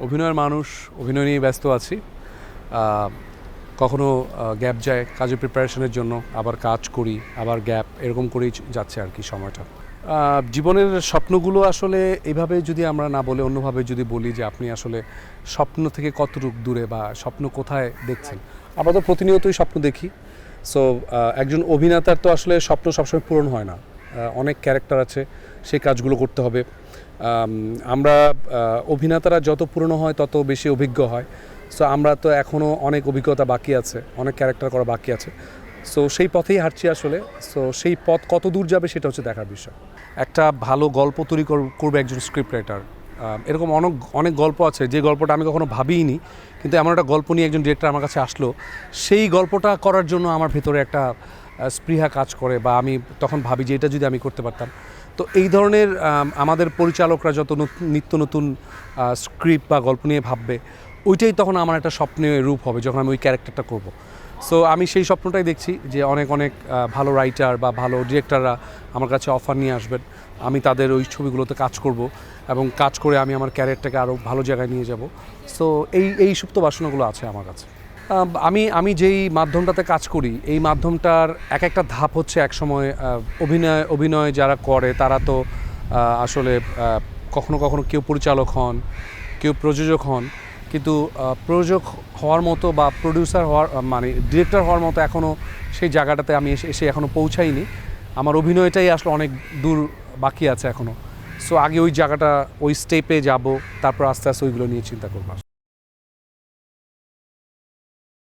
অভিনয়ের মানুষ, অভিনয় নিয়ে ব্যস্ত আছি। কখনো গ্যাপ যায় কাজের প্রিপারেশনের জন্য, আবার কাজ করি, আবার গ্যাপ, এরকম করেই যাচ্ছে আর কি সময়টা। জীবনের স্বপ্নগুলো আসলে এইভাবে যদি আমরা না বলে অন্যভাবে যদি বলি যে আপনি আসলে স্বপ্ন থেকে কতটুকু দূরে বা স্বপ্ন কোথায় দেখছেন। আমরা তো প্রতিনিয়তই স্বপ্ন দেখি। সো একজন অভিনেতার তো আসলে স্বপ্ন সবসময় পূরণ হয় না। অনেক ক্যারেক্টার আছে, সেই কাজগুলো করতে হবে। আমরা অভিনেতারা যত পুরনো হয় তত বেশি অভিজ্ঞ হয়। সো আমরা তো এখনও অনেক অভিজ্ঞতা বাকি আছে, অনেক ক্যারেক্টার করা বাকি আছে। সো সেই পথেই হাঁটছি আসলে। সো সেই পথ কত দূর যাবে সেটা হচ্ছে দেখার বিষয়। একটা ভালো গল্প তৈরি করবে একজন স্ক্রিপ্ট রাইটার। এরকম অনেক অনেক গল্প আছে যে গল্পটা আমি কখনো ভাবিইনি, কিন্তু এমন একটা গল্প নিয়ে একজন ডিরেক্টর আমার কাছে আসলো, সেই গল্পটা করার জন্য আমার ভেতরে একটা স্পৃহা কাজ করে, বা আমি তখন ভাবি যে এটা যদি আমি করতে পারতাম। তো এই ধরনের আমাদের পরিচালকরা যত নিত্য নতুন স্ক্রিপ্ট বা গল্প নিয়ে ভাববে, ওইটাই তখন আমার একটা স্বপ্নের রূপ হবে যখন আমি ওই ক্যারেক্টারটা করব। সো আমি সেই স্বপ্নটাই দেখছি যে অনেক অনেক ভালো রাইটার বা ভালো ডিরেক্টররা আমার কাছে অফার নিয়ে আসবেন, আমি তাদের ওই ছবিগুলোতে কাজ করব এবং কাজ করে আমি আমার ক্যারিয়ারটাকে আরও ভালো জায়গায় নিয়ে যাব। সো এই সুপ্ত বাসনাগুলো আছে আমার কাছে। আমি যেই মাধ্যমটাতে কাজ করি, এই মাধ্যমটার এক একটা ধাপ হচ্ছে একসময় অভিনয় যারা করে তারা তো আসলে কখনো কখনো কেউ পরিচালক হন, কেউ প্রযোজক হন, কিন্তু প্রযোজক হওয়ার মতো বা প্রডিউসার হওয়ার মানে ডিরেক্টর হওয়ার মতো এখনও সেই জায়গাটাতে আমি এসে এখনও পৌঁছাইনি। আমার অভিনয়টাই আসলে অনেক দূর বাকি আছে এখনও। সো আগে ওই জায়গাটা, ওই স্টেপে যাব, তারপর আস্তে আস্তে ওইগুলো নিয়ে চিন্তা করবো।